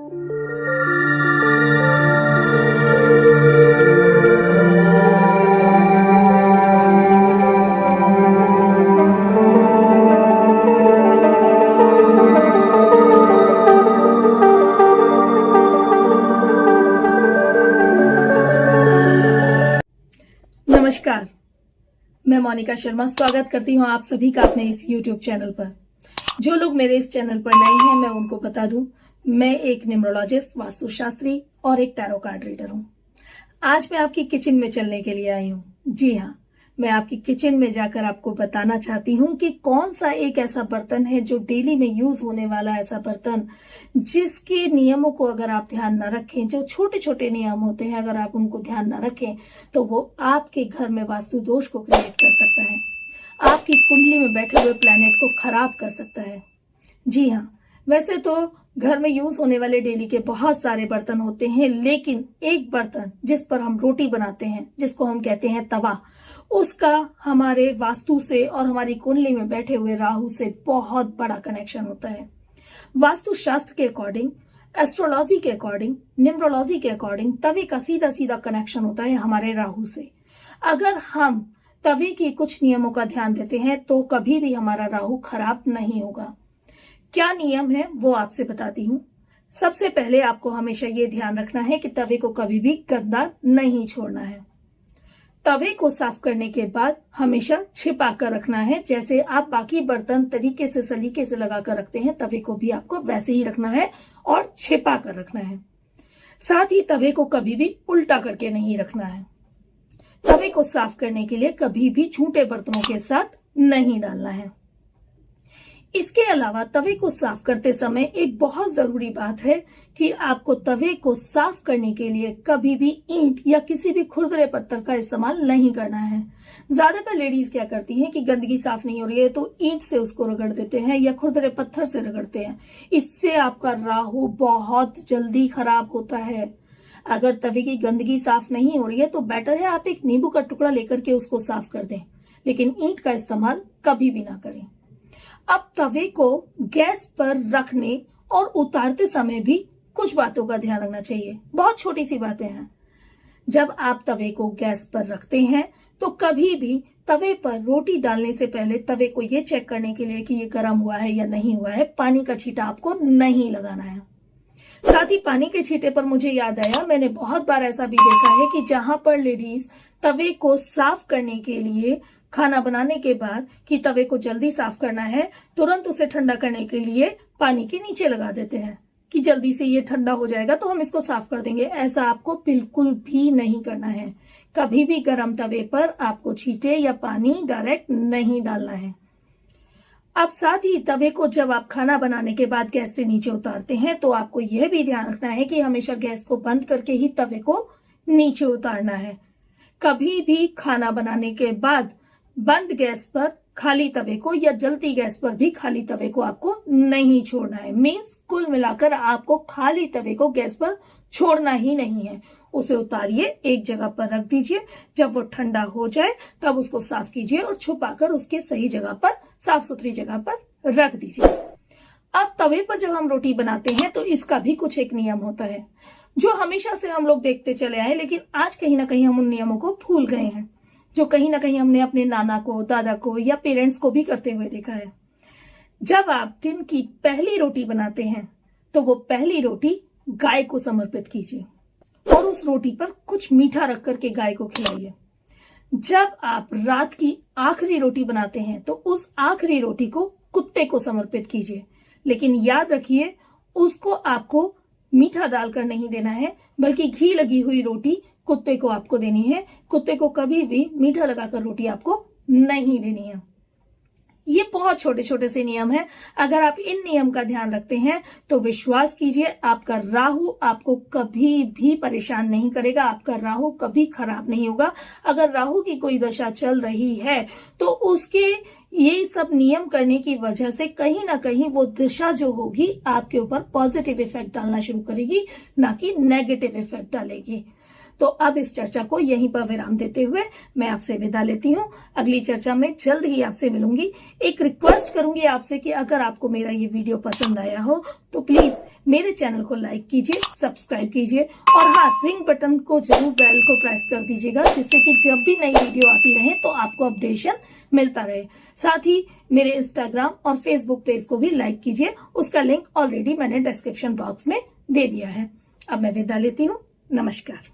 नमस्कार, मैं मोनिका शर्मा स्वागत करती हूं आप सभी का अपने इस YouTube चैनल पर। जो लोग मेरे इस चैनल पर नए हैं, मैं उनको बता दूं, मैं एक न्यूमरोलॉजिस्ट, वास्तुशास्त्री और एक टैरो कार्ड रीडर हूं। आज मैं आपकी किचन में चलने के लिए आई हूं। जी हाँ, मैं आपकी किचन में जाकर आपको बताना चाहती हूं कि कौन सा एक ऐसा बर्तन है जो डेली में यूज होने वाला ऐसा बर्तन, जिसके नियमों को अगर आप ध्यान न रखें, जो छोटे छोटे नियम होते हैं, अगर आप उनको ध्यान न रखें तो वो आपके घर में वास्तु दोष को क्रिएट कर सकता है, आपकी कुंडली में बैठे हुए प्लैनेट को खराब कर सकता है। जी हाँ, वैसे तो घर में यूज होने वाले डेली के बहुत सारे बर्तन होते हैं, लेकिन एक बर्तन जिस पर हम रोटी बनाते हैं, जिसको हम कहते हैं तवा, उसका हमारे वास्तु से और हमारी कुंडली में बैठे हुए राहु से बहुत बड़ा कनेक्शन होता है। वास्तु शास्त्र के अकॉर्डिंग, एस्ट्रोलॉजी के अकॉर्डिंग, न्यूमरोलॉजी के अकॉर्डिंग तवे का सीधा सीधा कनेक्शन होता है हमारे राहु से। अगर हम तवे के कुछ नियमों का ध्यान देते हैं तो कभी भी हमारा राहु खराब नहीं होगा। क्या नियम है वो आपसे बताती हूँ। सबसे पहले आपको हमेशा ये ध्यान रखना है कि तवे को कभी भी गंदा नहीं छोड़ना है। तवे को साफ करने के बाद हमेशा छिपा कर रखना है। जैसे आप बाकी बर्तन तरीके से सलीके से लगा कर रखते हैं, तवे को भी आपको वैसे ही रखना है और छिपा कर रखना है। साथ ही तवे को कभी भी उल्टा करके नहीं रखना है। तवे को साफ करने के लिए कभी भी झूठे बर्तनों के साथ नहीं डालना है। इसके अलावा तवे को साफ करते समय एक बहुत जरूरी बात है कि आपको तवे को साफ करने के लिए कभी भी ईंट या किसी भी खुरदरे पत्थर का इस्तेमाल नहीं करना है। ज्यादातर लेडीज क्या करती हैं कि गंदगी साफ नहीं हो रही है तो ईंट से उसको रगड़ देते हैं या खुरदरे पत्थर से रगड़ते हैं। इससे आपका राहु बहुत जल्दी खराब होता है। अगर तवे की गंदगी साफ नहीं हो रही है तो बेटर है आप एक नींबू का टुकड़ा लेकर के उसको साफ कर दें, लेकिन ईंट का इस्तेमाल कभी भी ना करें। अब तवे को गैस पर रखने और उतारते समय भी कुछ बातों का ध्यान रखना चाहिए। बहुत छोटी सी बातें हैं। जब आप तवे को गैस पर रखते हैं तो कभी भी तवे पर रोटी डालने से पहले तवे को ये चेक करने के लिए कि ये गर्म हुआ है या नहीं हुआ है, पानी का छींटा आपको नहीं लगाना है। साथ ही पानी के छींटे पर मुझे याद आया, मैंने बहुत बार ऐसा भी देखा है कि जहां पर लेडीज तवे को साफ करने के लिए, खाना बनाने के बाद कि तवे को जल्दी साफ करना है, तुरंत उसे ठंडा करने के लिए पानी के नीचे लगा देते हैं कि जल्दी से ये ठंडा हो जाएगा तो हम इसको साफ कर देंगे। ऐसा आपको बिल्कुल भी नहीं करना है। कभी भी गर्म तवे पर आपको छींटे या पानी डायरेक्ट नहीं डालना है। अब साथ ही तवे को जब आप खाना बनाने के बाद गैस से नीचे उतारते हैं तो आपको यह भी ध्यान रखना है कि हमेशा गैस को बंद करके ही तवे को नीचे उतारना है। कभी भी खाना बनाने के बाद बंद गैस पर खाली तवे को या जलती गैस पर भी खाली तवे को आपको नहीं छोड़ना है। मीन्स कुल मिलाकर आपको खाली तवे को गैस पर छोड़ना ही नहीं है। उसे उतारिए, एक जगह पर रख दीजिए। जब वो ठंडा हो जाए तब उसको साफ कीजिए और छुपाकर उसके सही जगह पर, साफ सुथरी जगह पर रख दीजिए। अब तवे पर जब हम रोटी बनाते हैं तो इसका भी कुछ एक नियम होता है जो हमेशा से हम लोग देखते चले आए, लेकिन आज कहीं ना कहीं हम उन नियमों को भूल गए हैं, जो कहीं ना कहीं हमने अपने नाना को, दादा को या पेरेंट्स को भी करते हुए देखा है। जब आप दिन की पहली रोटी बनाते हैं तो वो पहली रोटी गाय को समर्पित कीजिए और उस रोटी पर कुछ मीठा रख करके गाय को खिलाइए। जब आप रात की आखिरी रोटी बनाते हैं तो उस आखिरी रोटी को कुत्ते को समर्पित कीजिए, लेकिन याद रखिए उसको आपको मीठा डालकर नहीं देना है, बल्कि घी लगी हुई रोटी कुत्ते को आपको देनी है। कुत्ते को कभी भी मीठा लगाकर रोटी आपको नहीं देनी है। ये बहुत छोटे छोटे से नियम हैं। अगर आप इन नियम का ध्यान रखते हैं तो विश्वास कीजिए आपका राहु आपको कभी भी परेशान नहीं करेगा, आपका राहु कभी खराब नहीं होगा। अगर राहु की कोई दशा चल रही है तो उसके ये सब नियम करने की वजह से कहीं ना कहीं वो दिशा जो होगी आपके ऊपर पॉजिटिव इफेक्ट डालना शुरू करेगी, ना कि नेगेटिव इफेक्ट डालेगी। तो अब इस चर्चा को यहीं पर विराम देते हुए मैं आपसे विदा लेती हूँ। अगली चर्चा में जल्द ही आपसे मिलूंगी। एक रिक्वेस्ट करूंगी आपसे कि अगर आपको मेरा ये वीडियो पसंद आया हो तो प्लीज मेरे चैनल को लाइक कीजिए, सब्सक्राइब कीजिए और हाँ, रिंग बटन को जरूर बेल को प्रेस कर दीजिएगा, जिससे कि जब भी नई वीडियो आती रहे तो आपको अपडेशन मिलता रहे। साथ ही मेरे इंस्टाग्राम और फेसबुक पेज को भी लाइक कीजिए, उसका लिंक ऑलरेडी मैंने डिस्क्रिप्शन बॉक्स में दे दिया है। अब मैं विदा लेती हूँ। नमस्कार।